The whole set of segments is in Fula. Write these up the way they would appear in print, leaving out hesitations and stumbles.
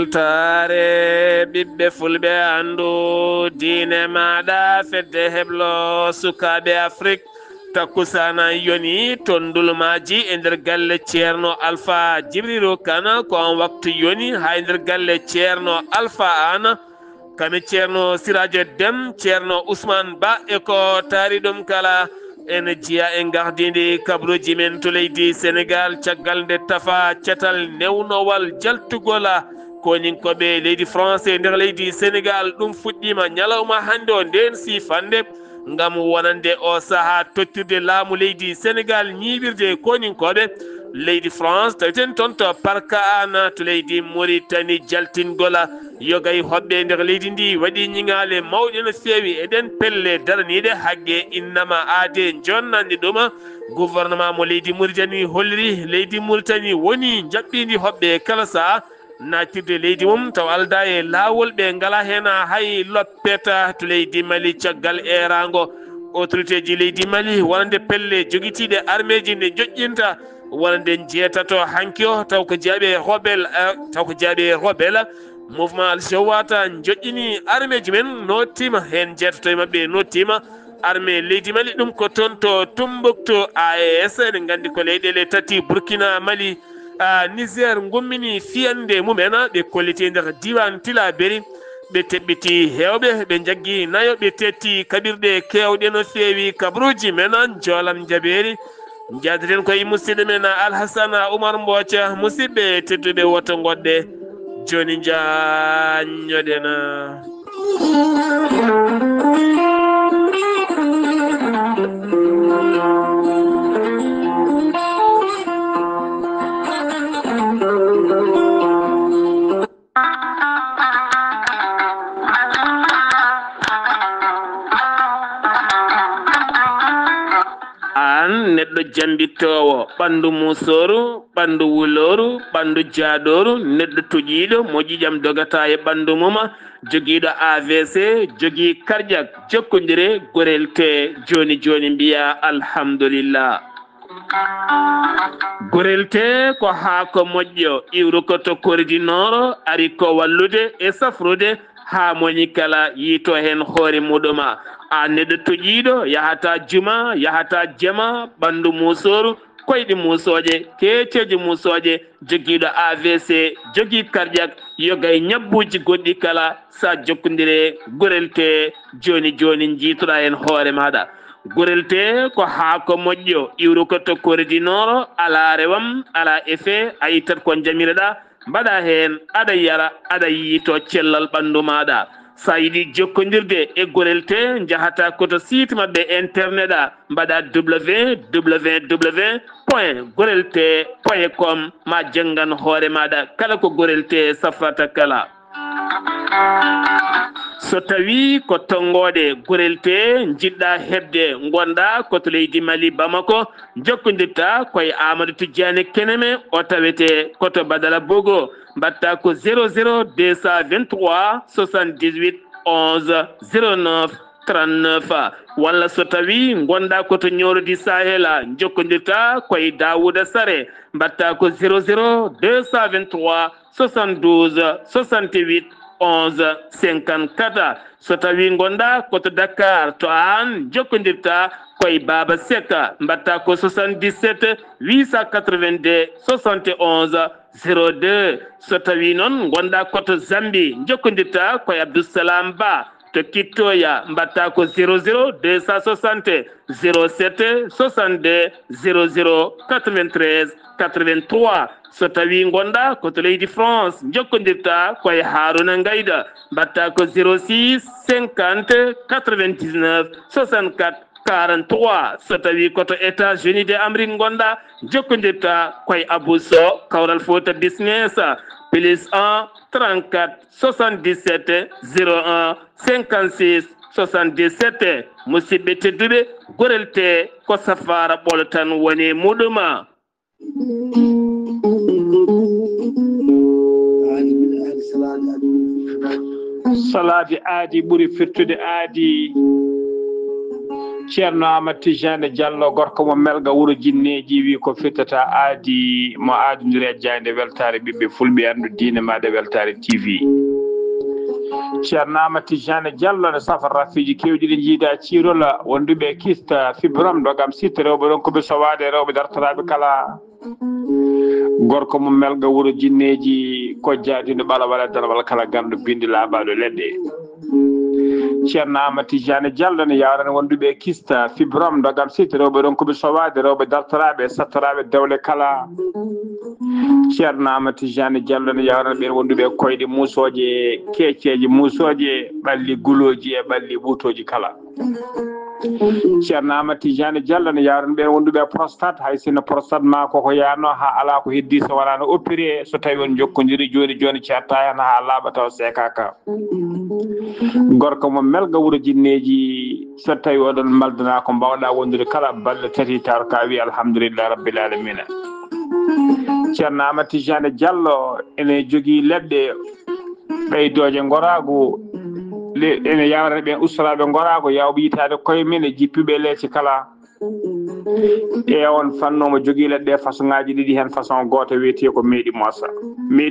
weltare ɓiɓɓe fulɓe andu diine maɗa fedde heblo sukaɓe Afrique takkusana yoni ton ndulmaji e nder galle ceerno Alpha Djibril Kane ko on waktu yoni ha e nder galle ceerno Alpha An kami ceerno Siradio Déme ceerno Ousmane Ba e ko taari ɗum kala ene jiya e gardidi kabruji men to leydi Sénégal caggal nde tafa cetal newnowal jaltugola koninkoɓe leydi français nder leydi Sénégal ɗum fuɗɗima ñalawma hande o nden sifande ngam wonande o saaha tottirde laamu leydi Sénégal ñiɓirde koninkoɓe leydi France tawiten toon to parka an to leydi Mauritanie jaltingola yogay hoɓɓe nder leydi ndi waɗi ñiŋale mawɗe no feewi eɗen pelle daraniɗe hagge innama aade jonnande ɗum gouvernement mo leydi Mauritanie holliri leydi Mauritanie woni jaɓɓindi hoɓɓe kala saha natirde leydi mum taw alda e laawol ɓe ngala hen hay loppeta to leydi Mali caggal erango autorité ji leydi Mali wonande pelle joguitiɗe arméji nde joƴƴinta wonande jeetato hanki o taw ko jaaɓe rebelle mouvement Al-Jawata joƴƴini arméji men nottima hen jeetato e mabɓe nottima armée leydi Mali ɗum ko toon to Tombouctou AES eɗen gandi ko leyɗele tati Burkina Mali Niger gummini fiyande mumen ɓe kolliti nder diwan Tillabéri ɓe teɓɓiti hewɓe ɓe jaggui nayo ɓe tetti kaɓirɗe kewɗe no feewi kabruji men jolam jaɓeri jadeten koye musidɗo men Alhassane Oumar Mbothia musidɓe tedduɓe woto goɗɗe joni jañoɗen an neɗɗo jambittowo ɓandu musoru ɓandu wuloru ɓandu jaaɗoru neɗɗo toƴiɗo mo ƴiƴam dogata e ɓandu mum joguiɗo AVC jogui cardiaque jokkodire gorel te joni joni mbiya alhamdulillah gorel te ko haako moƴƴo iwru ko to koridinoro ari ko wallude e safrude ha moni kala yiito hen hoore muɗuma a neɗɗo toƴiɗo yahata juma yahata jama ɓandu musoru koyɗe musoje keceje musoje joguiɗo AVC jogui cardiaque yogay ñabbuji goɗɗi kala sa jokkodire gorel te joni joni jiitoɗa hen hoore maɗa gorel te ko haako moƴƴo iwru ko to koridinoro ala rewam ala effet a yittat ko jamireɗa mbaɗa hen aɗa yara aɗa yiito cellal ɓandu maɗa sa yiɗi jokkodirde e gorel te jahata koto site mabɓe internet mbaɗa www.gorelte.com ma janggan hoore maɗa kala ko gorel te safrata kala so tawi ko tonggode gorel te jiɗɗa hebde gonɗa koto leydi Mali Bamako jokkodirta koye Amadou Tidiane Keneme o tawete koto Badala Bogo mbatta ko 00 223 78 11 09 39 walla so tawi gonɗa koto ñorodi Sahel jokkodirta koye Dawouda Sare mbatta ko 00 223 72 68 11 54 so tawi gonɗa koto Dakar to an jokkodirta koye Baba Seka mbatta ko 77 882 71 02 so tawi noon gonɗa koto Zambie jokkodirta koye Abdoussalam Ba to Kittoya mbatta ko 00 260 07 62 00 93 83 so tawi gonɗa koto leydi France jokkodirta koye Haruna Ngayda mbatta ko 06 50 99 64 43 so tawi koto États-Unis d'Amérique gonɗa jokkodirta koye Abousso Kawral Fouta Business plus 1 34 77 01 56 77 musidɓe tedduɓe gorel te ko safara ɓolo tan woni muɗuma salade aadi ɓuuri firtude aadi ceerno Amadou Tijane Diallo gorko mo melga wuro jinneji wi ko fittata aadi mo aadodiri jande weltare ɓiɓɓe fulɓe andu diine maɗa weltare TV ceerno Amadou Tijane Diallo ne safa rafiji kewɗi ɗi jiida ciirola wonduɓe kista fibrom dogam sitta rewɓe ɗon koɓe sowade rewɓe dartoraɓe kala gorko mo melga wuro jinneji ko jaadiɗo ɓala wala dalwal kala gandu bindi laaɓaɗo leɗɗe ceerno Amadou Tijane Diallo ne yawrani wonduɓe kista fibrom dogam sitta rewɓe ɗon koɓe sowade rewɓe dartoraɓe sattoraɓe dewle kala ceerno Amadou Tijane Diallo ne yawrani ɓen wonduɓe koyɗe musoje keeceji musoje ɓalli guloji e ɓalli ɓuutoji kala ceerno Amadou Tijane Diallo ne yawrani ɓen wonduɓe prostate hay sinno prostate ma koko yano ha ala ko heddi so wonano opéré so tawi on jokkodiri joni joni certa hen ha laaɓa taw sekaka gorko mo melga wuro jinneji so tawi oɗon maldana ko mbawɗa wondude kala balɗe tati taw ka wi alhamdulillah rabbil alamina ceerno Amadou Tijane Diallo ene jogui leɗɗe ɓeydoje gorago ene yawrani ɓen ustaraɓe gorago yawɓe yitade koye men e jippiɓe leeci kala e on fannomo jogui leɗɗe façon ngaji ɗiɗi hen façon goto wiyete ko meeɗi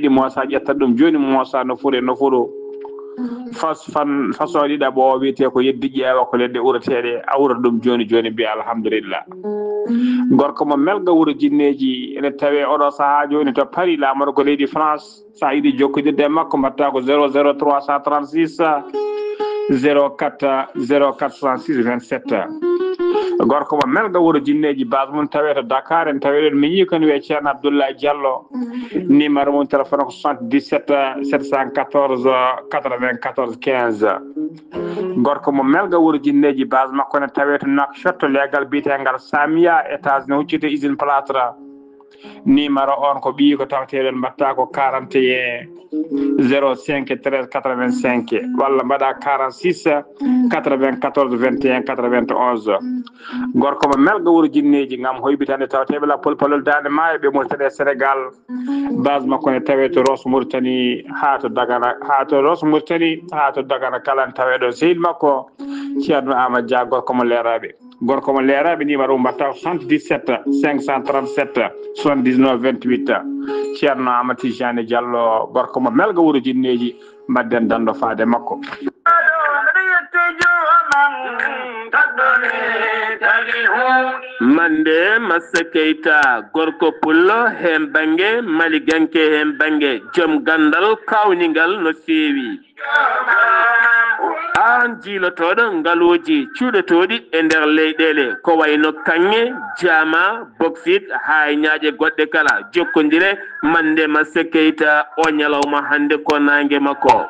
moosa ƴettat ɗum joni moosa no fure no furo façon ɗiɗaɓo o wiyete ko yeddi ƴeewa ko leɗɗe urateɗe awrata ɗum joni joni mbiya alhamdulillah gorko mo melga wuro jinneji ene tawe oɗo saaha joni to Paris laamoɗo ko leydi France sa yiiɗi jokkodirde makko mbatta ko 00 336 04 0466 27 gorko mo melga wuro jinneji base mum tawe to Dakar en tawe ɗon miñi kono wiye ceerno Abdoulaye Diallo numéro mum téléphone ko 77 714 94 15 gorko mo melga wuro jinneji base makko ne tawe to Nouakchott legal bitegal Samia étage ne huccite usine plâtre numéro on ko ɓii ko tawateɗon mbatta ko 41 05 13 85 walla mbaɗa 46 94 21 91 gorko mo melga wuro jinneji gam hoybitande tawateɓe la polpolol dande maayo ɓe Mauritanie Sénégal base makko ne tawe to Rosso Mauritanie ha to Dagana kala ne tawe ɗon sehil makko ceerno Amadou Dia gorko mo leeraɓe numéro mbatta 77 537 79 28 ceerno Amadou Tijane Diallo gorko mo melga wuro jinneji mbadden dando faade makko mande Massa Keita gorko pullo hen bange maliganke hen bange joom gandal kawningal no feewi an jiilotoɗo ngaloji cuuɗotoɗi e nder leyɗele ko wayno kanŋe jama bauxite hay ñaaƴe goɗɗe kala jokkodire mande Massa Keita o ñalawma hande ko nangue makko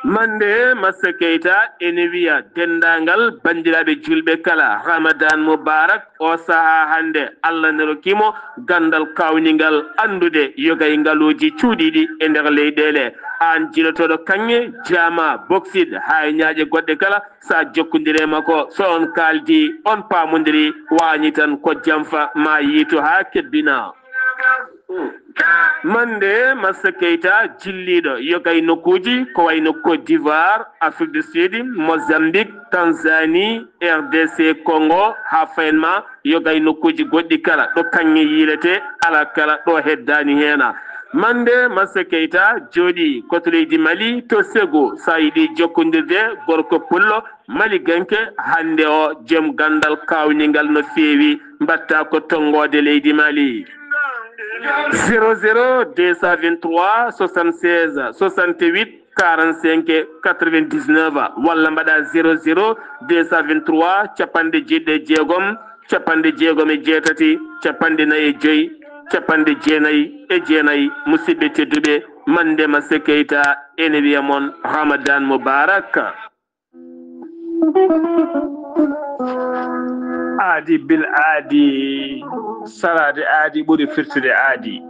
mande Massa Keita ene wiya dendagal bandiraɓe julɓe kala Ramadan Mubarak o saaha hande Allah ne rokkimo gandal kawningal andude yogay ngaloji cuuɗiɗi e nder leyɗele an jilotoɗo kanŋe jama bauxite hay ñaaƴe goɗɗe kala sa jokkodire makko so on kaldi on pamodiri wañi tan ko jamfa ma yiito ha kebbina mande Massa Keita jilliɗo yogay nokkuji ko wayno Côte d'Ivoire Afrique du Sud Mozambique Tanzanie RDC Congo ha fayenma yogay nokkuji goɗɗi kala ɗo kanŋe yilete ala kala ɗo heddani hena mande Massa Keita jooɗi koto leydi Mali to Ségou sa yiɗi jokkodirde gorko pullo Mali ganke hande o joom gandal kawningal no feewi mbatta ko tongode leydi Mali 00 223 76 68 45 99 walla mbaɗa 00 223 capanɗe jeɗɗe jeegom capanɗe jeegom e jeetati capanɗe nayyi e joyyi capanɗe jeenayyi e jeenayyi musidɓe tedduɓe mande Massa Keita ene wiya moon Ramadan Mubarak aadi bil aadi salade aadi ɓuri firtude aadi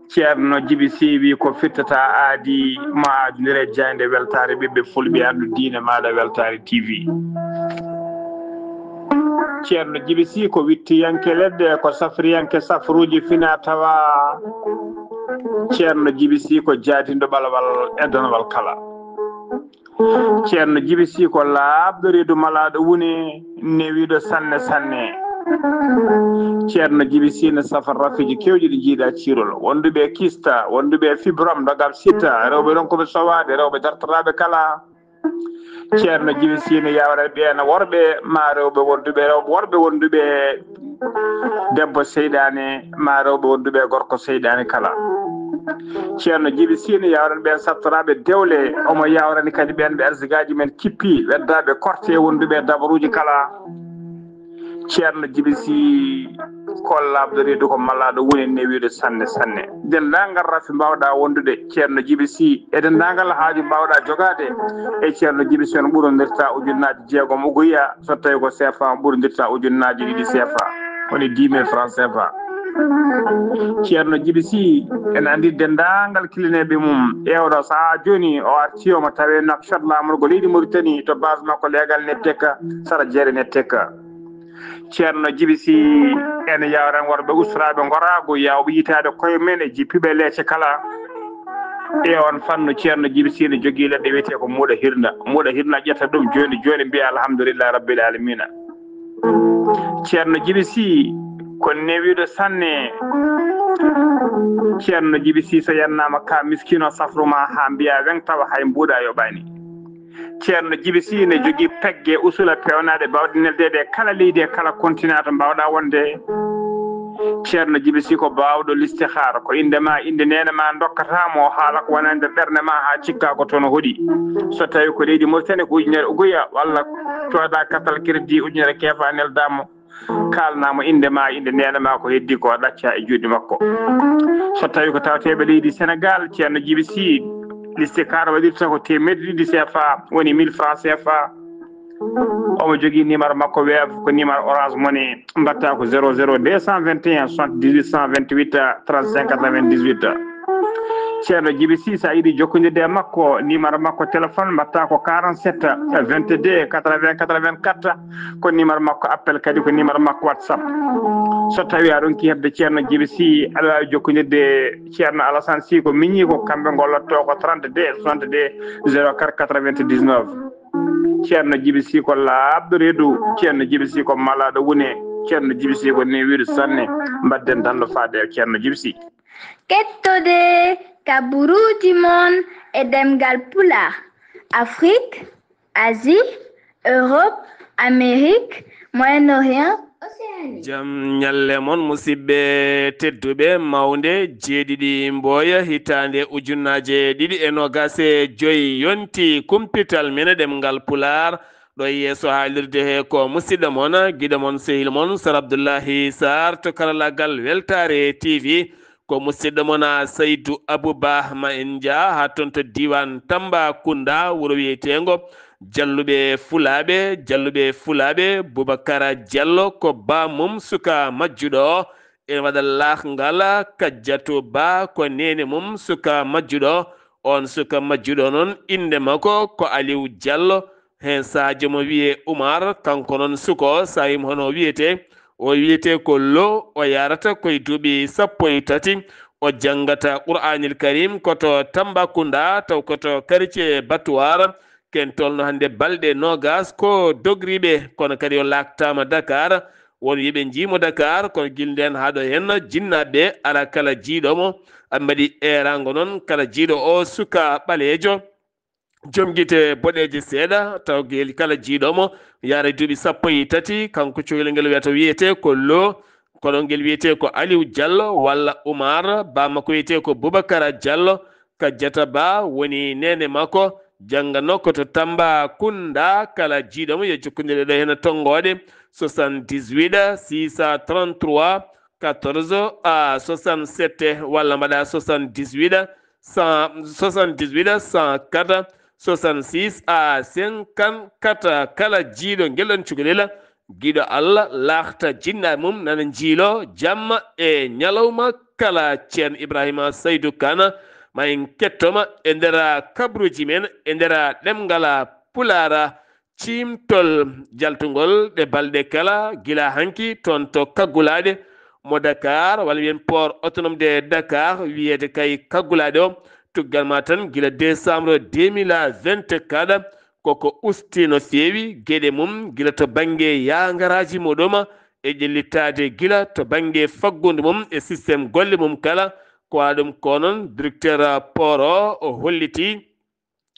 ceerno Djiby Sy wi ko firtata aadi ma aadodire jande weltare ɓiɓɓe fulɓe andu diine maɗa weltare TV ceerno Djiby Sy ko wittiyanke leɗɗe ko safriyanke safruji fina tawa ceerno Djiby Sy ko jaadindo ɓalawal e donowal kala ceerno jibisi ko laabdo reedu malaaɗo woni newiiɗo sanne sanne ceerno jibisi ne safar rafiji kewɗi ɗi jiiɗa ciirol wonduɓe kista wonduɓe fibrom dogam sita rewɓe ɗon koɓe sowaade rewɓe dartoraɓe kala ceerno jibisi ne yawra ɓeena worɓe ma rewɓe wonduɓe rewɓe worɓe wonduɓe debbo seyɗane ma rewɓe wonduɓe gorko seyɗane kala ceerno jibisi ne yawran ɓen sattoraɓe dewle omo yawrani kadi ɓen ɓe arsigaji men kippi weddaɓe korte wonduɓe dabaruji kala ceerno jibisi kollabdo reedu ko mallaɗo woni newiɗo sanne sanne dendagal rafi mbawɗa wondude ceerno jibisi e dendagal haaju mbawɗa jogade e ceerno jibisi on ɓurodirta ujunnaji jeegom ugoya so tawi ko CFA ɓurodirta ujunnaji ɗiɗi CFA woni 10 000 francs CFA ceerno jibisi en andi dendagal kilineɓe mum ewɗo saaha joni o arti omo tawe Nouakchott lamorgo leydi Mauritanie to base makko leegal netteka sara jeere netteka ceerno jibisi ene yawran worɓe usraɓe gorago yawɓe yitade koye men e jippiɓe leece kala e on fanno ceerno jibisi ne jogui leɗɗe wiyete ko muuɗa hirna ƴetta ɗum joni joni mbiya alhamdulillah rabbil alamina ceerno jibisi ko newiɗo sanne ceerno jibisi so yannama ka miskino safruma ha mbiya wen tawa hay mbuuɗa yoɓani ceerno jibisi ne jogui pegge usula pewnaɗe bawɗe neldede kala leydi e kala continent to mbawɗa wonde ceerno jibisi ko bawɗo listihara ko indema inde nene ma dokkatamo haala ko wona nder ɓerde ma ha cikka ko toon hoɗi so tawi ko leydi Mauritanie ko ujunere ugoya walla cooda katal crédit ujunere keefa neldamo kalnamo inde ma inde nene ma ko heddi ko ɗacca e juuɗe makko so tawi ko tawateɓe leydi Sénégal ceerno jibisi listihara waɗirta ko temedde ɗiɗi CFA woni 1000 francs CFA omo jogui numéro makko weev ko numéro orange money mbatta ko 00 221 78 128 35 98 ceerno jibisi sa yiiɗi jokkodirde e makko numéro makko téléphone mbatta ko 47 22 80 84 ko numéro makko appel kadi ko numéro makko WhatsApp so tawi aɗon ki hebde ceerno jibisi aɗa wawi jokkodirde ceerno Alassane Sy ko miñi ko kamɓe gollotto ko 32 62 04 99 ceerno jibisi ko laabɗo reedu ceerno jibisi ko malaɗo wune ceerno jibisi ko newiɗo sanne mbadden danɗo faade e ceerno jibisi kettode kaburuji mon e demgal pulaar Afrique Asie Europe Amérique Moyen-Orient Océanie jam nyalle mon musidɓe tedduɓe mawde jeeɗiɗi mboya hitande ujunnaje ɗiɗi e nogase joyi yonti kumpital mene ɗemgal pulaar ɗo yeeso haalirde he ko musidɗo mon guiɗo mon sehil mon Sar Abdoullahi Sarr to karallagal Weltare TV ko musidɗo mon Saydou Abouba ma en jaa ha toon to diwan Tambacounda wuro wiyetengo jalluɓe fulaɓe Boubacara Diallo ko ba mum suka majjuɗo en waɗa lahngal Kajjatou Ba ko nene mum suka majjuɗo on suka majjuɗo noon inde makko ko Aliou Diallo hen sadio mo wiye Oumar kanko noon suko sayim hono wiyete o wiyete ko lo o yarata koye duuɓi 13 o janggata Qur'anil Karim koto Tambacounda taw koto quartier Batouar ken tolno hande balɗe nogas ko dogriɓe kono kadi o laktama Dakar won yiɓe jimo Dakar kono gilden haɗo hen jinnaɓe ala kala jiiɗomo ambaɗi erango noon kala jiiɗo o suka ɓalejo joom guite boɗeje seeɗa taw gel kala jiiɗomo yaara duuɓi 13 kanko cohlel ngel wiyata wiyete ko lo kono ngel wiyete ko Aliou Diallo walla Oumar bamma ko wiyete ko Boubacara Diallo Kajjata Ba woni nene makko janggano koto Tambacounda kala jiiɗomo yo jokkodire ɗo hen tonggode 78 633 14 à 67 walla mbaɗa 78 104 66 à 54 kala jiiɗo guelɗon cukalel guiɗo Allah lahta jinnaɓe mum nana jiilo jamma e ñalawma kala ceerno Ibrahima Saydou Kane ma en kettoma e nder kabruji men e nder ɗemgal pulara cimtol jaltugol ɗe balɗe kala gila hanki toon to kaggulade mo Dakar walla wiyen port autonome de Dakar wiyete kay kaggulade o tuggal ma tan gila décembre 2024 koko usti no feewi gueɗe mum gila to banggue yangaraji muɗum e ƴellitade gila to banggue faggude mum e systéme golle mum kala ko waɗum ko noon directeur port o holliti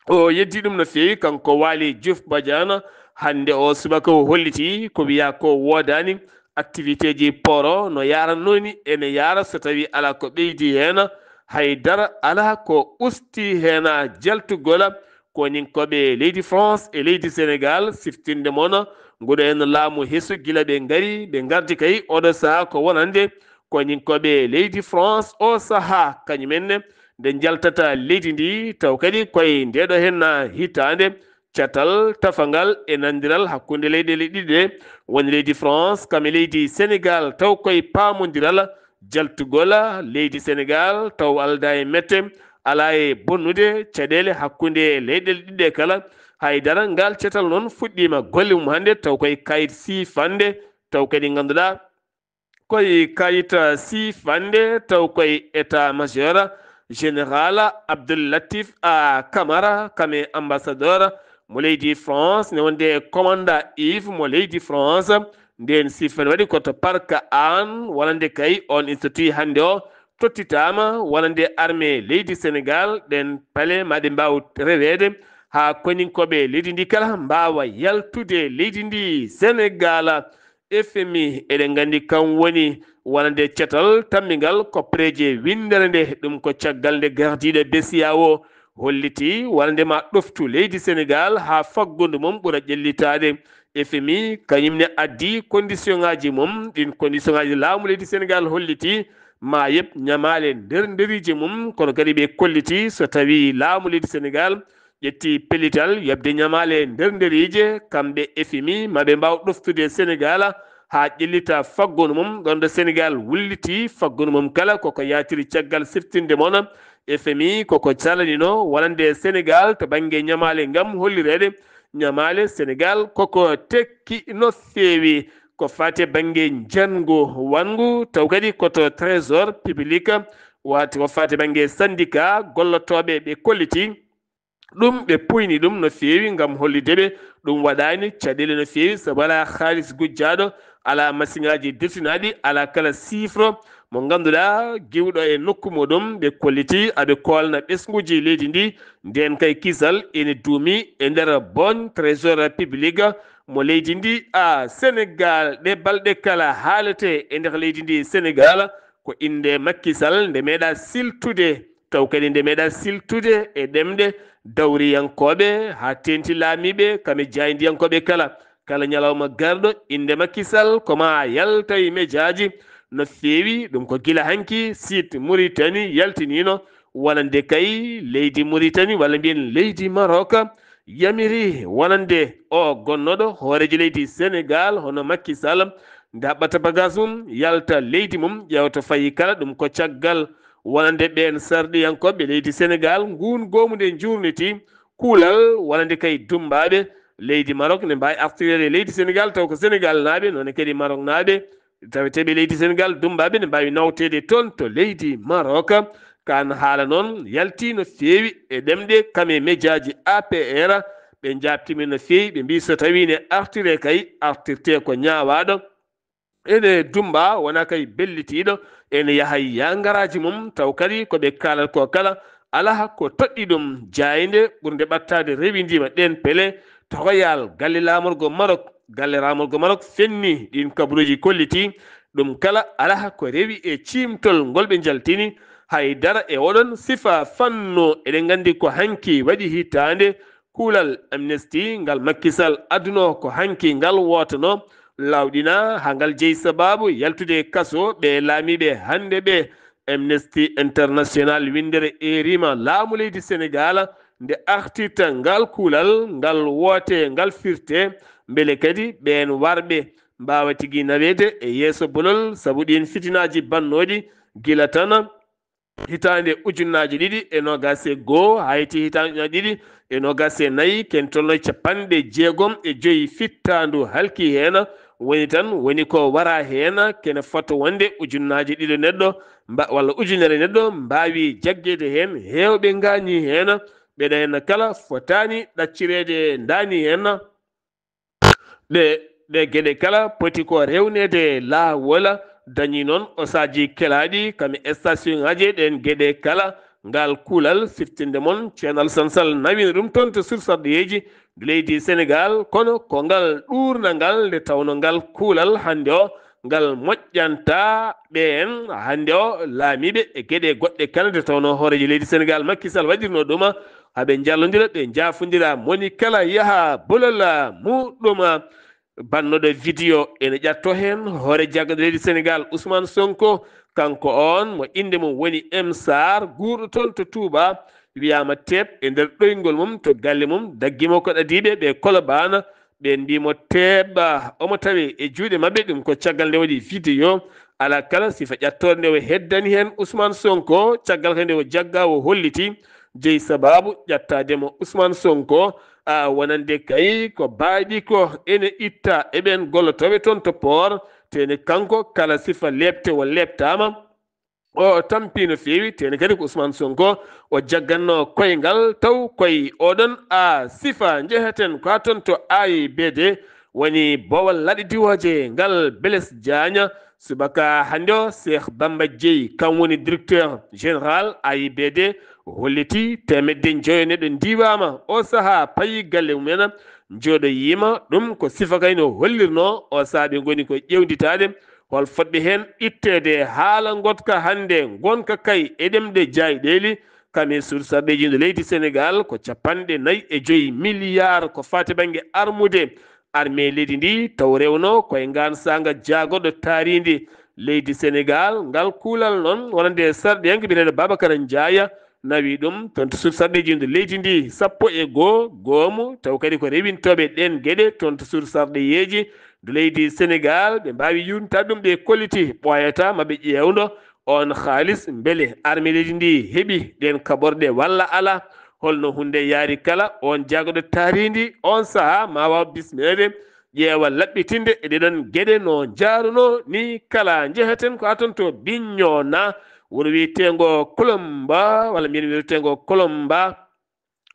o yeddi ɗum no feewi kanko Waly Diouf Badiane hande o subaka o holliti ko wiya ko wodani activité ji port o no yaranoni ene yara so tawi ala ko ɓeydi hen haydara ala ko usti hen jaltugola koninkoɓe leydi France e leydi Sénégal siftinde moon nguɗo en laamu heesu gila ɓe gaari ɓe gardi kay oɗo saaha ko wonande koninkoɓe leydi France o saaha kañumenne nde jaltata leydi ndi taw kadi koye ndeɗo hen hitande catal tafangal e nandiral hakkude leyɗele ɗiɗi ɗe woni leydi France kame leydi Sénégal taw koye pamodiral jaltugol leydi Sénégal taw alda e mette ala e bonnude caɗele hakkude leyɗele ɗiɗi kala haydara ngal catal noon fuɗɗima golle mum hande taw koye kayit sifande taw kadi ganduɗa koye kayit sifande taw koye état majeur général Abdoul Latif Camara kame ambassadeur mo leydi France ne wonde commanda Yves mo leydi France nden sifane waɗi koto parka an wonande kay on institut hande o tottitama wonande armée leydi Sénégal ɗen paale maɗe mbaw rewede ha koninkoɓe leydi ndi kala mbawa yaltude leydi ndi Sénégal FMI eɗen gandi kam woni wonande cetal tammigal koppreje windere nde ɗum ko caggal nde gardiɗo BCEAO holliti wonande ma ɗoftu leydi Sénégal ha faggudu mum ɓuura ƴellitade FMI kañumne addi condition ngaji mum ɗin condition ngaji laamu leydi Sénégal holliti ma yeb ñamale nder nderiji mum kono kadi ɓe kolliti so tawi laamu leydi Sénégal ƴetti pellital yebde ñamale nder nderije kamɓe FMI maɓe mbaw ɗoftude Sénégal ha ƴellita faggudu mum ɗon ɗo Sénégal wulliti faggudu mum kala koko yatiri caggal siftinde moon FMI koko salanino wonande Sénégal to banggue ñamale ngam hollirede ñamale Sénégal koko tekki no feewi ko fate banggue jango wangu taw kadi koto trésor public wati ko fate banggue syndicat gollotoɓe ɓe kolliti ɗum ɓe puyni ɗum no feewi ngam hollideɓe ɗum waɗani caɗele no feewi sabu ala halis gujjaɗo ala masiŋaji definaɗi ala kala chiffre mo ganduɗa giwɗo e nokku muɗum ɓe kolliti aɓe kolna ɓesguji leydi ndi nden kay kisal ene duumi e nder bon trésor public mo leydi ndi Sénégal ɗe balɗe kala haalete e nder leydi ndi Sénégal ko inde Macky Sall nde meeɗa siltude taw kadi nde meeɗa siltude e ɗemɗe dawriyankoɓe ha tenti laamiɓe kame jaydiyankoɓe kala ñalawma garɗo inde Macky Sall koma yalta e médiaji no feewi ɗum ko gila hanki site Mauritanie yaltinino wonande kay leydi Mauritanie walla mbiyen leydi Maroc yamiri wonande o gonnoɗo hooreji leydi Sénégal hono Macky Sall nde haɓɓata bagage mum yalta leydi mum ƴewta fayi kala ɗum ko caggal wonande ɓen sarɗiyankoɓe leydi Sénégal ngun gomude jurniti kuulal wonande kay dumbaɓe leydi Maroc ne mbawi artirede leydi Sénégal taw ko Sénégal naaɓe noon kadi Maroc naaɓe taweteɓe leydi Sénégal dumbaɓe ne mbawi nawtede toon to leydi Maroc kan haala noon yalti no feewi e ɗemɗe kame médiaji APR ɓe jabtimi no feewi ɓe mbi so tawi ne artire kay artirte ko ñawaɗo ene dumba wona kay bellitiɗo ene yahay yangaraji mum taw kadi koɓe kalal ko kala ala ko toɗɗi ɗum jayde ɓurde ɓattade rewidima ɗen peele togoyal galle lamorgo Maroc fenni ɗin kabaruji kolliti ɗum kala ala ko rewi e cimtol ngol ɓe jaltini haydara e oɗon sifa fanno eɗen gandi ko hanki waɗi hitande kuulal amnesty ngal Macky Sall aduno ko hanki ngal wotono lawɗina ha ngal jeeyi sababu yaltude kaso ɓe laamiɓe hande ɓe Amnesty International windere erima laamu leydi Sénégal nde artirta ngal kuulal ngal woote ngal firte beele kadi ɓen warɓe mbawa tigui nawede e yeeso bolol saabu ɗin fitinaji bannoɗi gila tan hitande ujunnaji ɗiɗi e nogas e goho hayti hitande ujunnaji ɗiɗi e nogas e nayyi ken tolno capanɗe jeegom e joyi fittandu halki hen woni tan woni ko wara hen kene foto wonde ujunnaji ɗiɗo neɗɗo walla ujunere neɗɗo mbawi jaggede hen hewɓe gañi hen ɓeɗa hen kala fotani ɗaccirede dani hen ɗe gueɗe kala poti ko rewnede lawol dañi noon osaji kelaɗi kami station ngaji ɗen gueɗe kala ngal kuulal siftinde moon ceerno Alassane Sall nawino ɗum toon to sursarɗoyeji leydi Sénégal kono ko ngal ɗurna ngal nde tawno ngal kuulal hande o ngal moƴƴanta ɓen hande o laamiɓe e gueɗe goɗɗe kala nde tawno hoorejo leydi Sénégal Macky Sall waɗirno ɗum haɓe jallodira ɓe jafodira moni kala yaaha bolol muɗum bannoɗo vidéo ene ƴatto hen hoore jaggaɗo leydi Sénégal Ousmane Sonko kanko on mo inde mum woni M Sarr guurɗo toon to Touba wiyama teeb e nder ɗoygol mum to galle mum daggimo ko ɗadiɓe ɓe Colobane ɓe mbimo teeɓa omo tawi e juuɗe mabɓe ɗum ko caggal nde waɗi vidéo ala kala sifa ƴattorde nde o heddani hen Ousmane Sonko caggal ka nde o jagga o holliti jeyi sababu ƴattademo Ousmane Sonko wonande kay ko baaɗi ko ene itta eɓen gollotoɓe toon to port tene kanko kala sifa lebte o lebtama o tampi no fewi tene kadi ko Ousmane Sonko o jagganno koyngal taw koye oɗon sifa jeheten ko ha toon to AIBD woni bowal laɗi diwoje ngal Blaise Diagne subaka hande o Cheikh Bamba Dièye kam woni directeur général AIBD holliti temedde joyo neɗɗo diwama o saaha payi galle mumen jooɗo yima ɗum ko sifa kayno hollirno o saaɓe goni ko ƴewditade hol fotɓe hen ittede haala gotka hande gonka kay e ɗemɗe jayɗeli kame sursarɗeji nde leydi Sénégal ko 45 milliards ko fati banggue armude armée leydi ndi taw rewno koye gansaga jaagoɗo taaridi leydi Sénégal ngal kuulal noon wonande sarɗe yanke biyeteɗo Babacar Ndiaye nawi ɗum toon to sursarɗeji nde leydi ndi 11 goomu taw kadi ko rewintoɓe ɗen gueɗe toon to sursarɗeyeji nde leydi Sénégal ɓe mbawi yurnitade ɗum ɓe kolliti ɓoyata maɓe ƴewno on haalis beele armée leydi ndi heeɓi ɗen kaɓorɗe walla ala holno hunde yaari kala on jaagoɗo taaridi on saaha ma waw bismilede ƴeewa laɓɓitinde e ɗeɗon gueɗe no jaaruno ni kala jeheten ko ha toon to Bignona wuro wiyetengo Colomba walla mbiyen wiyetengo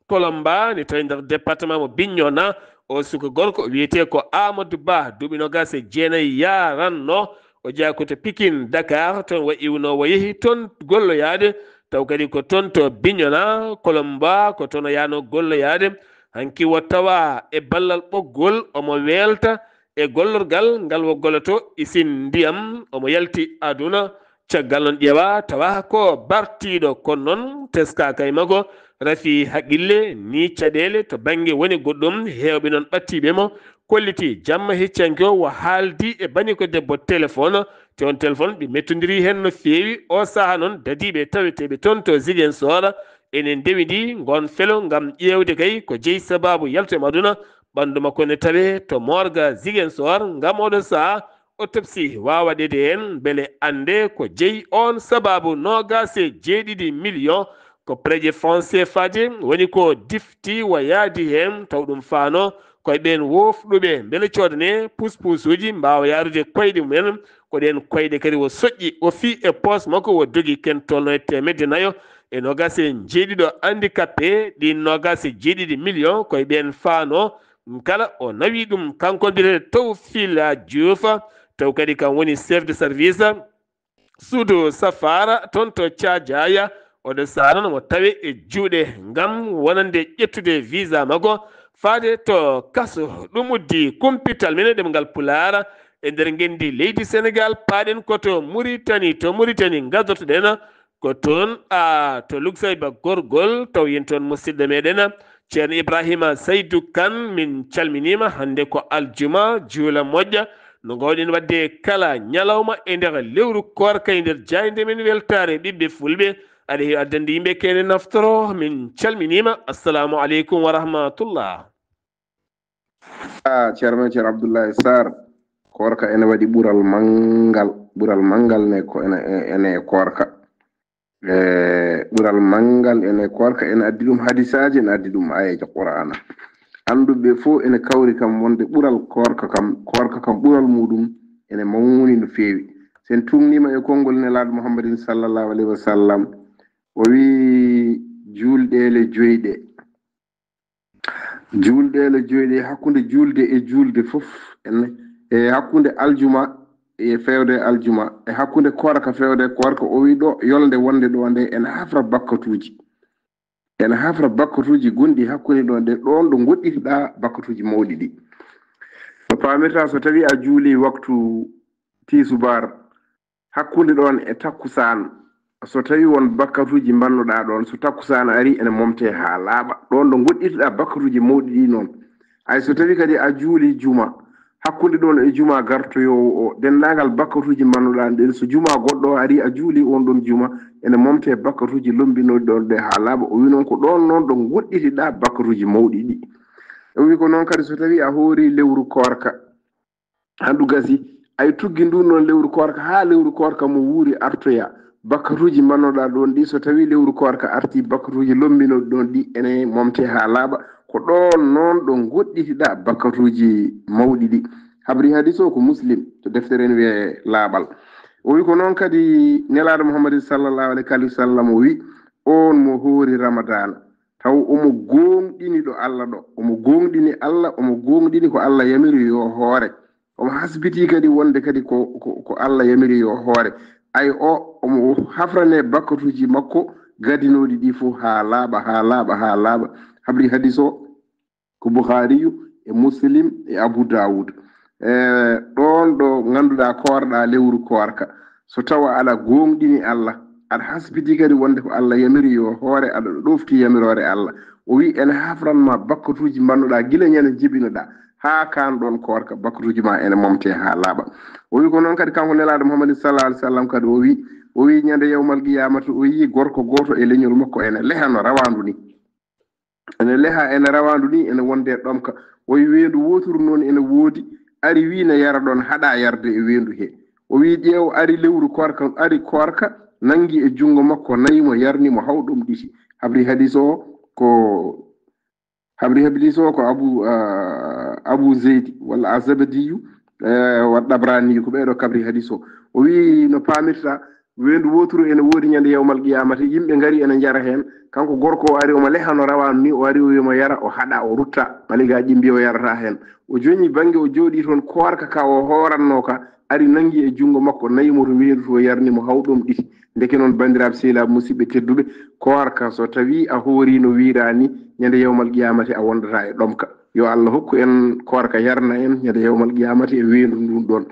Colomba ni tawi nder département mo Bignona o suka gorko wiyete ko Amadou Ba duuɓi 29 yaranno o jeeya to Pikine Dakar toon wa iwno o yeehi toon golloyade taw kadi ko toon to Bignona Colomba ko toon o yano golloyade hanki wo tawa e ballal ɓoggol omo welta e gollorgal ngal wo golloto isin ndiyam omo yalti aduna caggal noon ƴeewa tawa ko bartiɗo kono noon teska kay mago rafi haqqille ni caɗele to banggue woni goɗɗum hewɓe noon ɓattiɓe mo kolliti jamma heccanke o wo haaldi e bani ko debbo téléphone te on téléphone ɓe mettodiri hen no fewi o saaha noon dadiɓe taweteɓe toon to Ziguinchor enen ndewidi gon felo ngam ƴewde kay ko jeeyi sababu yalto e aduna ɓandu makko ne tawe to morga Ziguinchor ngam oɗo saaha autopsie wawa waɗede hen beele ande ko jeeyi on sababu 27 millions ko préje franc CFA ji woni ko difti wa yaadi hen taw ɗum faano koye ɓen wofɗuɓe beele coodane pousse uji mbawa yarude koyɗe mumen ko ɗen koyɗe kadi wo soƴƴi o fi e poste makko wo dogi ken tolno e 27 handicapé ɗi 27 millions koye ɓen faano kala o nawi ɗum kanko mbiyete Tawfila Diouf taw kadi kam woni chef de service suudu safara toon to Thiadiaya oɗo saha noon mo tawe e juuɗe ngam wonande ƴettude visa makko faade to kaso ɗum uddi kumpital men ɗemgal Pulaar e nder ngendi leydi Sénégal paaɗen koto Mauritanie gadotoɗen ko toon to Lugsayba gorgol taw yen toon musidɗo meɗen ceerno Ibrahima Saydou Kane min calminima hande ko aljuma juula moƴƴa no gawɗen wadde kala ñalawma e nder lewru korka e nder jayde men weltare ɓiɓɓe fulɓe aɗa heewi addande yimɓe kene naftoro min calminima assalamu aleykum wa rahmatullah. Ceerno Abdoulaye Sarr korka ene waɗi ɓural mangal ne ko ene korka ɓural mangal ene korka ene addi ɗum hadisaji ene addi ɗum ayaji Qur'ana anduɓe fof ene kawri kam wonde ɓural korka kam ɓural muɗum ene mawni no feewi sen tumnima e konngol nelaaɗo Muhammadin sallallahu alayhi wa sallam o wi julɗele joyɗe hakkunde julde e julde fof e hakkunde aljuma e fewde aljuma e hakkunde korka fewde korka o wi ɗo yolde wonde ɗo nde ene hafra bakkatuji gonɗi hakkunde ɗo nde ɗon ɗo goɗɗitiɗa bakkatuji mawɗi ɗi no pamirta so tawi a juuli waktu tisubar hakkunde ɗon e takkusan so tawi won bakkatuji mbannoɗa ɗon so takkusan ari ene momte ha laaɓa ɗon ɗo goɗɗitiɗa bakkatuji mawɗi ɗi noon ay so tawi kadi a juuli juma hakkunde ɗon e juma gartoyowo o dendagal bakkatuji mbannoɗa ɗen so juma goɗɗo ari a juuli on ɗon juma ene momte bakkatuji lombinoɗi ɗon ɗe ha laaɓa o wi noon ko ɗon noon ɗo goɗɗitiɗa bakkatuji mawɗi ɗi o wi ko noon kadi so tawi a hoori lewru korka handu gasi ay tuggi ndu noon lewru korka ha lewru korka mo wuuri artoya bakkatuji mbannoɗa ɗon ɗi so tawi lewru korka arti bakkatuji lombinoɗi ɗon ɗi ene momte ha laaɓa ko ɗon noon ɗo goɗɗitiɗa bakkatuji mawɗi ɗi habri hadis o ko muslim to deftere en wiye laaɓal o wi ko noon kadi nelaɗo Muhammadin sallallahu alayhi wa sallam o wi on mo hoori ramadana taw omo gonɗini ɗo Allah ɗo omo gonɗini Allah omo gonɗini ko Allah yamiri yo hoore omo hasbiti kadi wonde kadi ko Allah yamiri yo hoore ay o omo hafrane bakkatuji makko gadinoɗi ɗi fof ha laaɓa habri hadis o ko Bukhariyu e Muslim e Abu Dawud ɗon ɗo ganduɗa korɗa lewru korka so tawa aɗa gonɗini Allah aɗa hasbiti kadi wonde ko Allah yamiri yo hoore aɗa ɗofti yamirore Allah o wi ene hafranma bakkatuji mbannoɗa gila ñande jibinoɗa ha kan ɗon korka bakkatuji ma ene momte ha laaɓa o wi ko noon kadi kanko nelaɗo Muhammad sallallahu alaihi wasallam kadi o wi ñande yawmal qiyamata o yi gorko goto e leñol makko ene lehano rawandu ni ene rawandu ni ene wonde ɗomka o wi wendu woturu noon ene woodi ari wi ne yara ɗon haɗa yarde e wendu he o wi ƴeew ari lewru korka nangi e jungo makko nayimo yarnimo hawɗum ɗiti habri hadis o ko abu zeydi walla azabadiyu wa ɗabraniyu ko ɓeeɗo kabri hadis o wi no pamirta wendu woturu ene woodi ñande yawmal qiyamata yimɓe ngari ene jara hen kanko gorko o ari omo lehano rawanu ni o ari o wimo yara o haɗa o rutta maliga ƴimbi o yarata hen o joñi banggue o jooɗi toon korka ka o horanno ka ari nangi e jungo makko nayimo to wendu to yarnimo hawɗum ɗiti ndeke noon bandiraɓe sehilaɓe musidɓe tedduɓe korka so tawi a hoori no wirani ñande yawmal qiyamati a wondata e ɗomka yo Allah hokku en korka yarna en ñande yawmal qiyamati e wendu ndun ɗon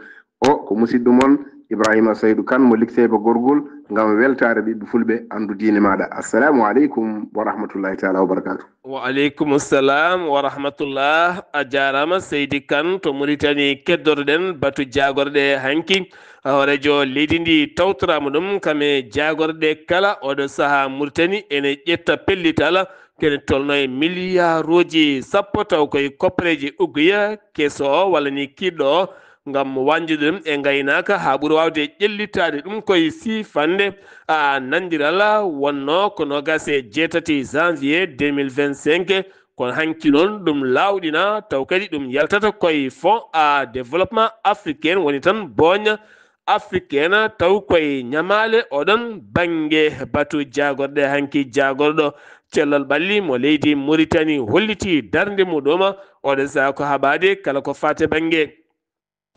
o ko musidɗo moon Ibrahima Saydou Kane mo likkseɓe gorgol ngam weltare ɓiɓɓe fulɓe andu diine maɗa assalamu aleykum wa rahmatullahi taala wa barakatuh wa aleykum assalam wa rahmatullah a jarama Seydi Kane to Mauritanie keddorɗen batu jagorɗe hanki horejo leydi ndi tawtorama ɗum kame jagorɗe kala oɗo saaha Mauritanie ene ƴetta pellital kene tolno e milliarduji sappo taw koye koppareji uggoya keso o walla ni kiɗɗo o ngam wanjude ɗum e gaynaka ha ɓuuri wawde ƴellitade ɗum koye sifande a nandiral wonno ko nogase jeetati janvier 2025 kono hanki noon ɗum lawɗina taw kadi ɗum yaltata koye fond à développement africain woni tan boña africaine taw koye ñamale oɗon banggue batu jagorɗe hanki jagorɗo cellal ɓalli mo leydi Mauritanie holliti darde muɗum oɗo saa ko haɓade kala ko fate banggue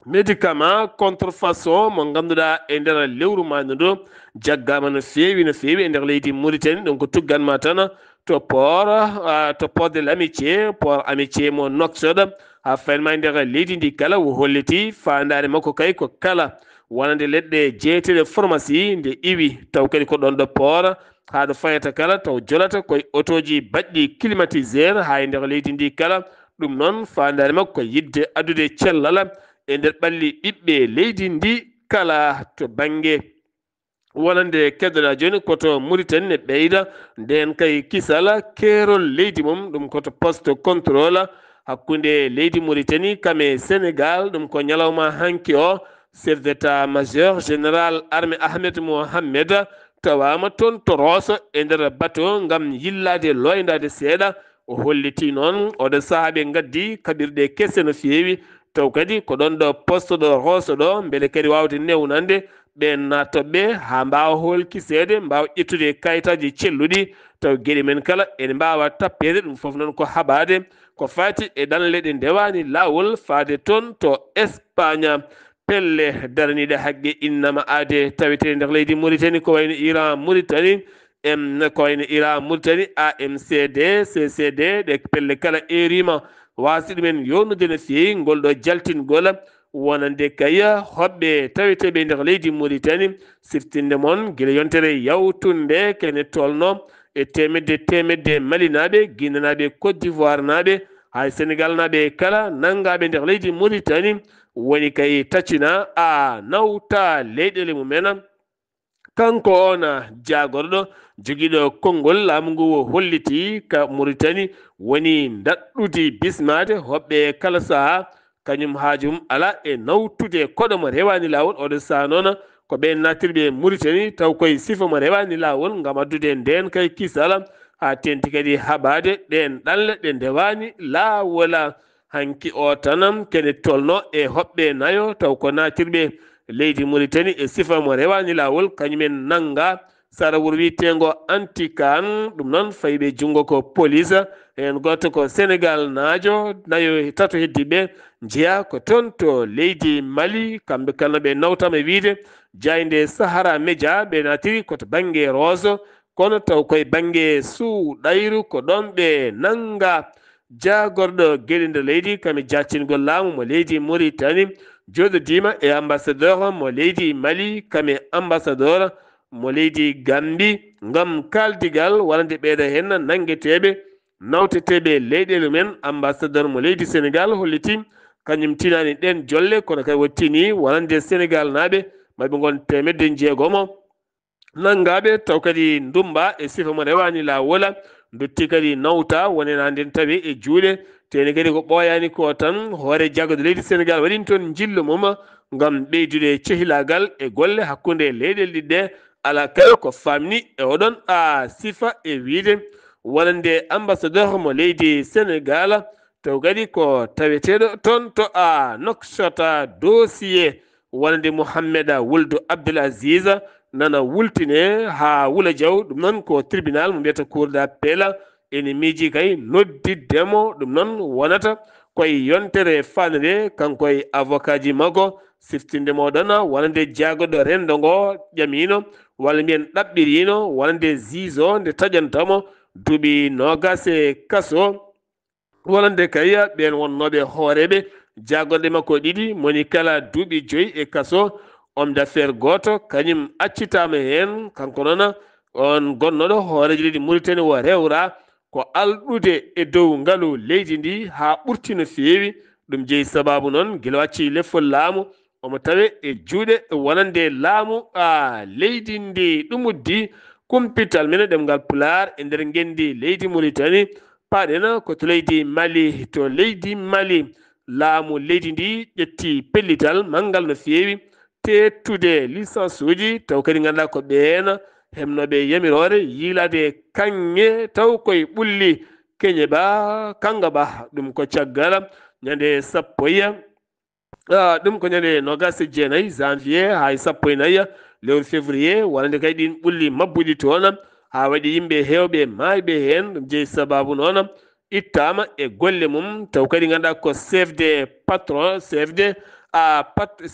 médicament contrefaçon mo ganduɗa e nder lewru mani ɗo jaggama no fewi e nder leydi Mauritanie ɗum ko tugganma tan to port de l'amitié port amitié mo Nouakchott ha faynma e nder leydi ndi kala o holliti fandare makko kay ko kala wonande leɗɗe jeeteɗe pharmacie nde iwi taw kadi ko ɗon ɗo port haɗo fayata kala taw jolata koye autoji baɗɗi climatiseur ha e nder leydi ndi kala ɗum noon fandare makko ko yidde adude cellal e nder ɓalli ɓiɓɓe leydi ndi kala to banggue wonande keddoɗa joni koto Mauritanie ne ɓeyda nden kay kisal keerol leydi mum ɗum koto poste contrôle hakkude leydi Mauritanie kame Sénégal ɗum ko ñalawma hanki o chef d'état major général armée Ahmed Mohamed tawama toon to Rosso e nder bateau ngam yillade loydade seeɗa o holliti noon oɗo saahaɓe gaddi kaɓirɗe kesse no feewi taw kadi ko ɗon ɗo poste ɗo hooso ɗo beele kadi wawde newnande ɓen nattoɓe ha mbawa holkiseede mbawa ƴettude kayitaji celluɗi taw gueɗe men kala ene mbawa tappede ɗum foof noon ko haɓade ko fati e ɗanle ɗe ndewani lawol faade toon to Espagne pelle daraniɗe haqqe innama ade tawete nder leydi Mauritanie ko wayno Iran Mauritanie ko wayno Iran Mauritanie AMCD CCD ɗe pelle kala erima wasi ɗumen yownude no feewi ngol ɗo jaltingol wonande kaya hoɓɓe taweteɓe nder leydi Mauritanie siftinde moon guila yontere yawtunde kene tolno e temedde Mali naɓe Guinée naɓe Côte d'Ivoire naɓe hay Sénégal naɓe kala nangaɓe nder leydi Mauritanie woni kay taccina a nawta leyɗele mumen kanko on jagorɗo joguiɗo konngol laamu ngu holliti ka Mauritanie woni daɗɗude bismade hoɓɓe kala saaha kañum haajum ala e nawtude koɗo mo rewani lawol oɗo saha noon ko ɓen nattirɓe Mauritanie taw koye sifa mo rewani lawol ngam addude nden kay kisala ha tenti kadi haɓade ɗen ɗanle ɗe ndewani lawola hanki o tanam kene tolno e hoɓɓe nayo taw ko natirɓe leydi Mauritanie e sifa mo rewani lawol kañumen nanga sara wuro witengo antikan ɗum noon fayiɓe jungo ko police en goto ko Sénégal naajo nayo tato heddiɓe jeeya ko toon to leydi Mali kamɓe kala ɓe nawtama wiide jayde Sahara Média ɓe natiri koto banggue Rosso kono taw koye banggue Suɗayru ko ɗon ɓe nanga jagorɗo gueɗe nder leydi kami jaccingol laamu mo leydi Mauritanie joɗodima e ambassadeur mo leydi Mali kami ambassadeur mo leydi Gambie ngam kaldigal warande ɓeeɗo hen nangueteɓe nawteteɓe leyɗele men ambassadeur mo leydi Sénégal holliti kañum tinani ɗen jolle kono kadi wottini warande Sénégal naɓe maɓe gon 600 nangaɓe taw kadi ndumba e sifa mo rewani lawola dotti kadi nawta wonena nden tawi e juuɗe tene kadi ko ɓooyani ko tan hoore jagode leydi Sénégal waɗin toon jillu mum ngam ɓeydude cehilagal e golle hakkude leyɗele ɗiɗɗe ala kala ko famni e oɗon sifa e wiide wonande ambassadeur mo leydi Sénégal taw kadi ko taweteɗo toon to Nouakchott dossier wonande Mohamed Wuld Abdoul Aziz nana wultine ha Wula Diaw ɗum noon ko tribunal mo mbiyata cour d'appel ene miiji kay noddiddemo ɗum noon wonata koye yontere fanre kankoye avocat ji makko siftinde moɗon wonande jagoɗo rendo ngo ƴamino walla mbiyen ɗaɓɓirino wonande juge nde taƴantamo duuɓi 20 kaso wonande kay ɓen wonnoɓe hooreɓe jagorɗe makko ɗiɗi moni kala duuɓi 5 e kaso homme d'affaire goto kañum accitama hen kanko noon on gonnoɗo hooreji leydi Mauritanie o rewra ko alɗude e dow ngaalu leydi ndi ha ɓurti no feewi ɗum jeeyi sababu noon guila wacci lefol laamu omo tawe e juuɗe wonande laamu leydi ndi ɗum uddi kumpital men ɗemngal Pulaar e nder gendi leydi Mauritanie paɗen ko to leydi Mali to leydi Mali laamu leydi ndi ƴetti pellital manggal no feewi tettude licence uji taw kadi ganduɗa ko ɓeena hemnoɓe yamirore yiilade kanŋe taw koye ɓulli keñe ba kanga ba ɗum ko caggal ñande sappoya ɗum ko ñande 29 janvier hay 14 lewru février wonande kay ɗin ɓulli mabbuɗi toon ha waɗi yimɓe hewɓe mayɓe hen ɗum jeeyi sababu noon ittama e golle mum taw kadi ganduɗa ko chef de patron chef de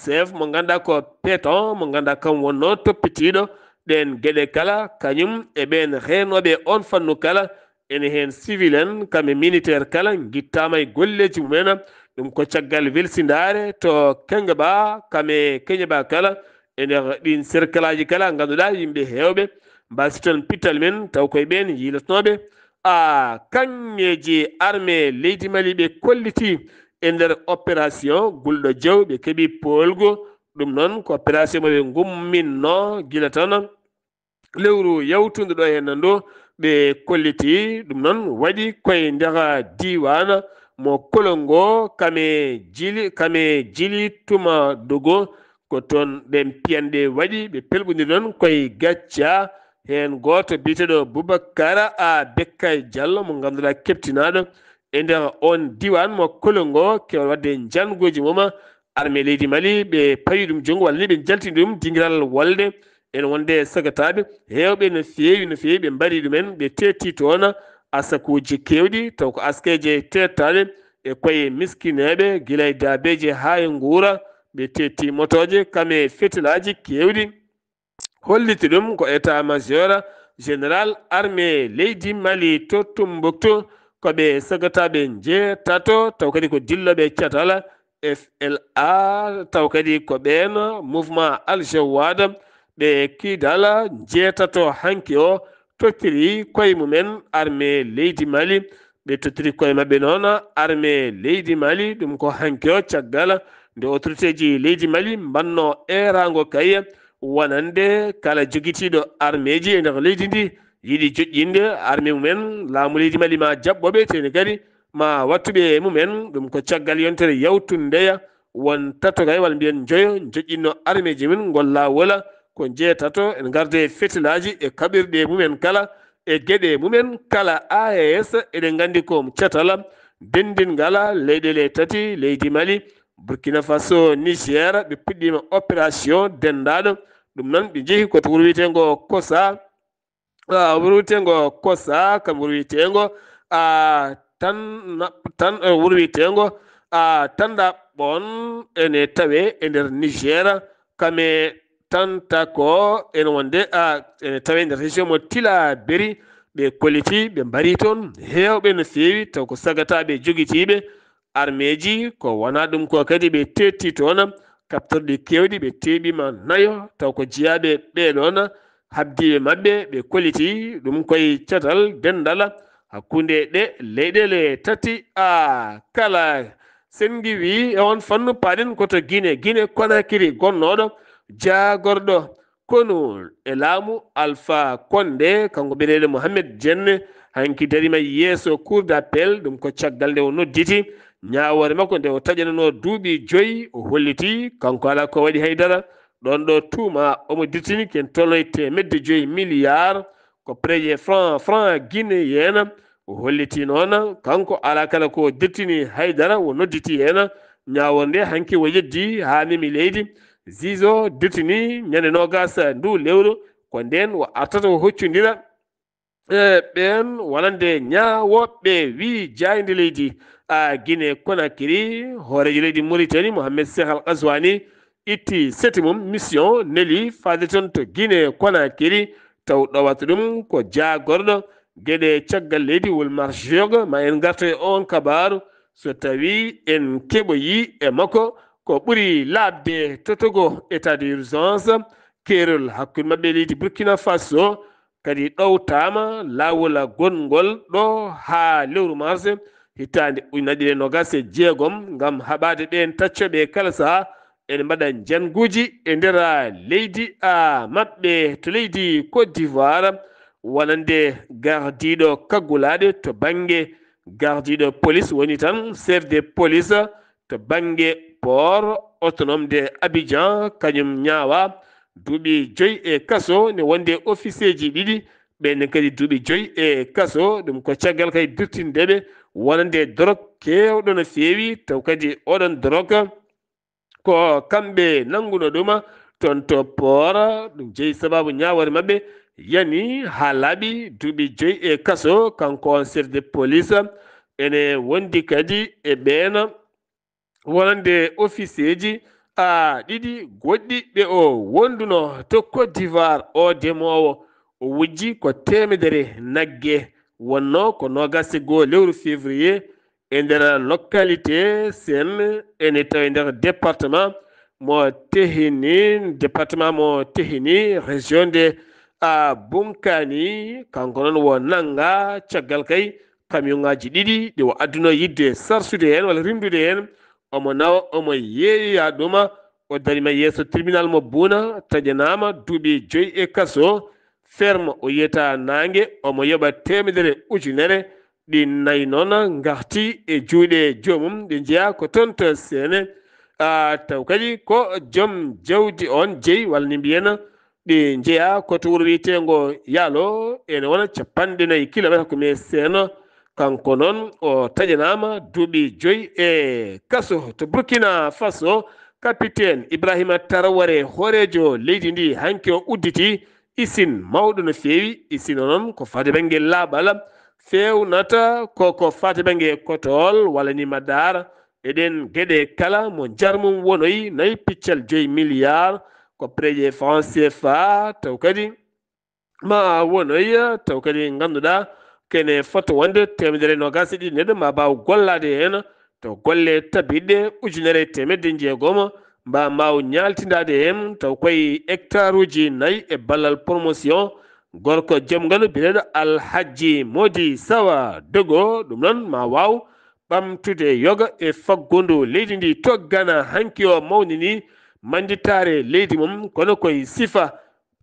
chef mo ganduɗa ko peton mo ganduɗa kam wonno toppitiɗo ɗen gueɗe kala kañum e ɓen renoɓe on fannu kala ene hen civil en kamɓe militaire kala guittama e golleji mumen ɗum ko caggal welsindare to Kengeba kame Keñeba kala e nder ɗin cercle aji kala ganduɗa yimɓe hewɓe mbasi toon pittal men taw koye ɓen yiilatnoɓe kanŋeji armée leydi Mali ɓe kolliti e nder opération Gulɗo Diaw ɓe keeɓi polgo ɗum noon ko opération moɓe gumminno gila tan lewru yawtude ɗo hen ndo ɓe kolliti ɗum noon waɗi koye nder diwan mo Kolongo kame jili tuma dogo ko toon ɗen piyanɗe waɗi ɓe pelɓodiri noon koye gacca hen goto biteɗo Boubacara a Bekkay Diallo mo ganduɗa keptinaɗo e nder on diwan mo kolongo kewal wadde jangoji moma armée leydi Mali ɓe pawi ɗum junggo walla ni ɓe jaltini ɗum dinguiral wolde ene wonde sagataɓe hewɓe no fewi ɓe mbari ɗumen ɓe tetti toon asakuji kewɗi taw ko askeje tettaɗe e koye miskineɓe guilay dabeje ha e guura ɓe tetti motoje kame fetilaji kewɗi holliti ɗum ko état major général armée leydi Mali to Tombouctou koɓe sagataɓe jeetato taw kadi ko dilloɓe catal FLA taw kadi ko ɓen mouvement Al-Jawad ɓe kiidal jeetato hanki o tottiri koye mumen armée leydi Mali ɓe tottiri koye mabɓe noon armée leydi Mali ɗum ko hanki o caggal nde autorité ji leydi Mali mbanno erago kay wonande kala joguitiɗo armée ji e nder leydi ndi yiɗi joƴƴinde armée mumen laamu leydi Mali ma jaɓɓoɓe teni kadi ma wattuɓe mumen ɗum ko caggal yontere yawtundeya won tato kay walla mbiyen joyo joƴƴinno armée ji men ngol lawol ko jeetato en garde fetilaji e kaɓirɗe mumen kala e gueɗe mumen kala AES eɗen gandi ko catal dendingal leyɗele tati leydi Mali Burkina Faso Niger ɓe puɗɗima opération dendaɗo ɗum noon ɓe jeehi koto wuro wiyetengo Kossa wuro wiyetengo Kossa kam wuro wiyetengo wuro wiyetengo tanda ɓon ene tawe e nder Niger kame tanta ko ene wonde ene tawe nder région mo Tillabéri ɓe kolliti ɓe mbari toon hewɓe no fewi taw ko sagataɓe joguitiɓe armée ji ko wona ɗum ko kadi ɓe tetti toon kaptorɗi kewɗi ɓe teɓima nayo taw ko jeeyaɓe ɓeɗon habdiɓe mabɓe ɓe kolliti ɗum koye catal dendal hakkude ɗe leyɗele tati kala sen giwi on fannu paɗen koto Guinée Conakry gonnoɗo jagorɗo kono e laamu Alpha Condé kanko ɓeɗele Mohamed Dienne hanki darima yeeso cour d'appel ɗum ko caggal nde o nodditi ñawore makko nde o taƴanano duuɓi 5 o holliti kanko ala ko waɗi haydara ɗon ɗo tuuma omo dirtini ken tolnoye temedde 5 milliards ko pré franc guinéen o holliti noon kanko ala kala ko dirtini haydara o nodditi hen ñawore nde hanki o yeddi ha memi leydi Zizo dirtini ñande nogas ndu lewru ko nden o artata o hoccudira ɓen wonande ñawoɓe wi jayde leydi Guinée Conakry hoorejo leydi Mauritanie Mohamed Cheikh Al Ghazouani itti seti mum mission neli faade toon to Guinée Conakry taw ɗowata ɗum ko jagorɗo gueɗe caggal leydi Wulmarjog ma en garta e on kabaru so tawi en keɓoyi e makko ko ɓuri labde totogo état d'urgence keerol hakkude mabɓe leydi Burkina Faso kadi ɗowtama lawol gongol ɗo ha lewru mars hittande ujunnaje ɗiɗi e nogas e jeegom gam haɓade ɓen taccoɓe kala saaha ene mbaɗa janguji e nder leydi mabɓe to leydi Côte d'Ivoire wonande gardiɗo kaggulaɗe to banggue gardiɗo police woni tan chef de police to banggue port autonome de Abidjan kañum ñaawa duuɓi 5 e kaso ne wonde officier ji ɗiɗi ɓenne kadi duuɓi 5 e kaso ɗum ko caggal kadi dirtindeɓe wonande drogue kewɗo no feewi taw kadi oɗon drogue ko kamɓe nanguno ɗum toon to port ɗum jeeyi sababu ñawore mabɓe yani ha laaɓi duuɓi 5 e kaso kanko on chef de police ene wondi kadi e ɓen wonande officier ji ɗiɗi goɗɗi ɓe o wonduno to Côte d'Ivoire o demowo o wujji ko temedere nagge wonno ko nogas go lewru février e nder localité sen ene tawi nder département mo Tehini région de Bunkani kanko noon wo nanga caggal kay camion ngaji ɗiɗi ɗi o adduno yidde sarsude hen walla rimdude hen omo nawa omo yeeya ɗum o darima yeeso tribunal mo Bouna taƴanama duuɓi 5 e kaso ferme o yiyata nangue omo yoɓa temedere ujunere ɗi nayi noon garti e juuɗe jomum ɗi jeeya ko toon to sene taw kadi ko joom jawdi on jeeyi walla ni mbiyena ɗi jeeya koto wuro wiyetengo yaalo ene wona 4 kilomètre ko me seeno kanko noon o taƴanama duuɓi 5 e kaso to Burkina Faso. Capitaine Ibrahima Traoré horejo leydi ndi hanki o udditi isine mawɗo no feewi. Isine noon ko fade banggue laaɓal fewnata koko fate banggue kotol walla ni madar eɗen gueɗe kala mo jarmum wonoyi nayi piccal 5 milliards ko préje franc CFA taw kadi ma wonoyi taw kadi ganduɗa kene foto wonde 120 neɗɗo ma baw gollade hen taw golle tabiɗe 1,600 mba maw ñaltindade hen taw koye hectare uji 4 e ballal promotion gorko jomgal bileɗo Alhaji Modi Sawa Dogo. ɗum noon ma waw ɓamtude yoga e faggundu leydi ndi to Ghana hanki o mawnini manditare leydi mum kono koye sifa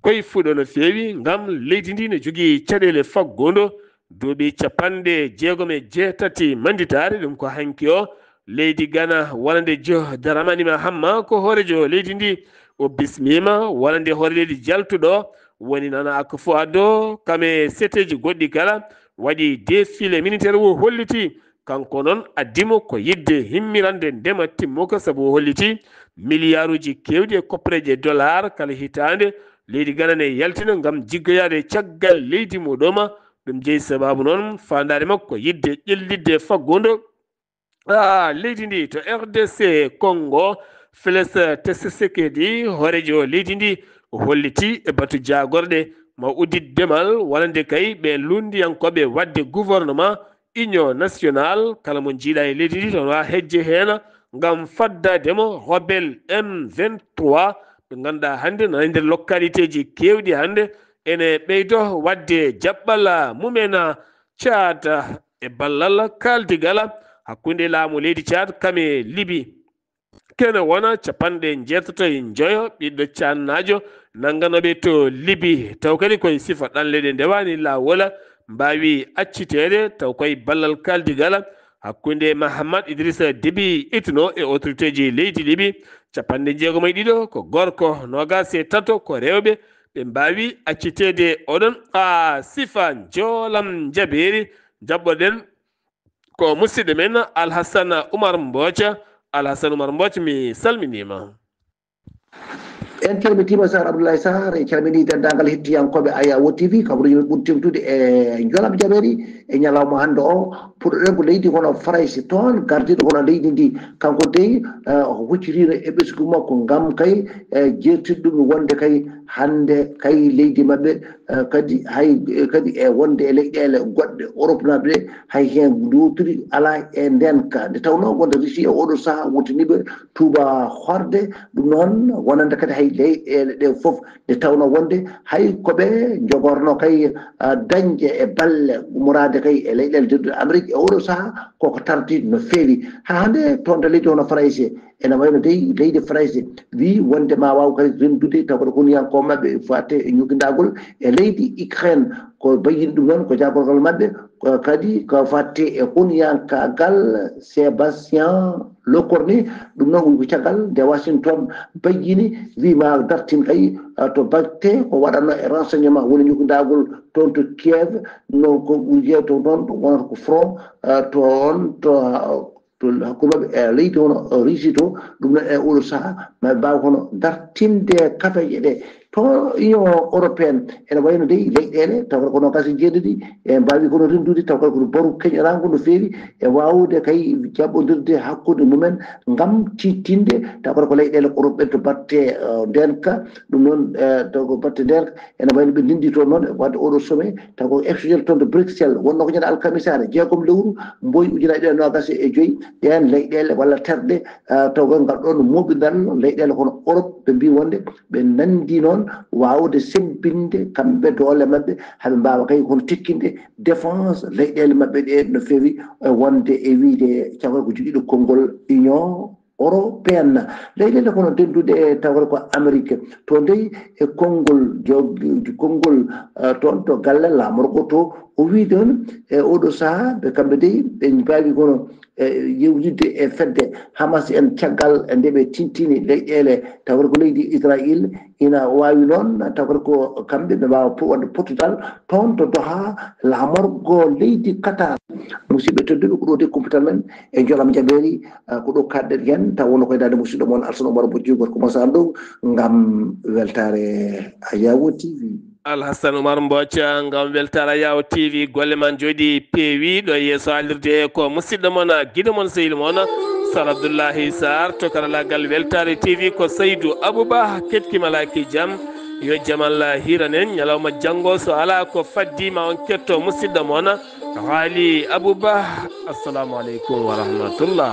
koye fuɗo no feewi ngam leydi ndi ne jogui caɗele faggundu duuɓi 68 manditare. ɗum ko hanki o leydi Ghana walande jo Dramani Mahama ko horejo leydi ndi o bismima walande hoore leydi jaltuɗo woni Nana Akufo-Addo kame seteji goɗɗi kala waɗi défilé militaire o holliti kanko noon addimo ko yidde himmirande ndema timmuka saabu o holliti milliard uji kewɗi e koppareje dollar kala hitande leydi Ghana ne yaltina ngam jiggoyade caggal leydi muɗum. ɗum jeeyi sababu noon fandare makko yidde ƴellidde faggudu leydi ndi to RDC Congo. Félix Tshisekedi horejo leydi ndi holliti e batu jagorɗe ma uddit demal walande kay ɓe lundiyankoɓe wadde gouvernement union nationale kala mo jiiɗa e leydi ndi toon wa hejje hen ngam faddademo rebel M23 ɓe ganduɗa hande nana nder localité ji kewɗi hande ene ɓeydo wadde jaɓɓal mumen Tchad e ballal kaldigal hakkunde laamu leydi Tchad kame Libi kene wona 95 ɓiɗɗo cannajo nanganoɓe to Libi taw kadi koye sifa ɗanleɗe ndewani lawola mbawi accitede taw koye ballal kaldigal hakkunde Mahamad Idrissa Déby Itno e autorité ji leydi Libi 62 ko gorko 23 ko rewɓe ɓe mbawi accitede oɗon sifa jolam jaɓeri jaɓɓoɗen ko musidɗo men Alhassane Oumar Mbodja. Alhassane Oumar Mbodja mi salminima. en calmitima Sar Abdoulaye Sarr e calmini dendagal hettiyankoɓe Ayawo TV kabaruji ɓuri tengtude e jolam jaɓeri e ñalawma hande o puɗɗoɗen ko leydi hono Fraysi toon gardiɗo hono leydi ndi kanko dey huccirino e ɓesgu makko gam kay jertide ɗum wonde kay hande kay leydi mabɓe kadi hay kadi e wonde e leyɗele goɗɗe Europe naɓe ɗe hay hen lutiri ala e ndenka nde tawno wonde Russie e oɗo saaha wontiniɓe tuuba horde ɗum noon wonande kadi hay leyɗele ɗe foof nde tawno wonde hay koɓe jogorno kay dañƴe e balle murade kay e leyɗele dedduɗe Amérique e oɗo saaha koko tardi no feewi ha hande toon to leydi hono Fraysi ene wayno dey leydi Fraysi wi wonde ma waw kadi rendude taw koɗo huniyanko mabɓe fatte e ñugguidagol e leydi Ukraine ko bayini ɗum noon ko jagorgol mabɓe kadi ko fatte e huniyankagal Sébastien Lecornu ɗum noon ko caggal nde Washington bayini wima dartin kay to batte ko waɗanno e renseignement woni ñugguidagol toon to Kiev non ko ɓuuje to noon wonata ko front toon to hakkumaɓe e leydi hono Russie to ɗum noon e oɗo saaha ma mbawa hono dartinde kafeje ɗe to Union européenne ene wayno dey leyɗele taw kono gasi jeeɗiɗi e mbawi kono rendude taw kono boru keñorango no feewi e wawde kay jaɓɓodirde hakkude mumen gam tittinde taw ko leyɗele Europe ɓen to batte ndenka ɗum noon taw ko batte ndenka ene wayno ɓe ndindi toon noon wadde oɗo sommet taw ko excel toon de Bruxelles wonno ko ñande alkamisare jeegom lewru mboyi 2025 ɗen leyɗele walla terɗe taw ko ngal ɗon moɓidal leyɗele kono Europe ɓe mbi wonde ɓe nandi noon wawde sembinde kamɓe doole mabɓe haɓe mbawa kay kono tekkinde défense leyɗele mabɓe ɗe no feewi wonde e wiide caggal ko joguiɗo konngol Union européenne leyɗele kono dendude e tawre ko Amérique to dey e konngol konngol toon to galle lamorgo to o wi ɗon e oɗo saaha ɓe kamɓe dey ɓe mbawi kono yewjidde e fedde Hamas en caggal nde ɓe tintini leyɗele tawata ko leydi Israël ina wawi noon tawata ko kamɓe ɓe mbawa wadde pottutal toon to doha lamorgo leydi Qatar musidɓe tedduɓe ko ɗo de kumpital men e jolam jaɓeri ko ɗo kadɗen hen taw wonno koye dade musidɗo moon Alassane Oumar Bojji gorko Masar Dow ngam weltare Ayawo TV. Alhassane Oumar Mbocca ngam weltare Ayawo TV golle man jooɗi peewi ɗo yeeso haalirde ko musidɗo moon guiɗo moon sehil moon Sar Abdoullahi Sarr to karallagal weltare TV ko Seydou Abouba ketkimalaki jaam yo jaam Allah hiranen ñalawma janggo so ala ko faddima on ketto musidɗo moon Haali Abouba assalamu aleykum wa rahmatullah.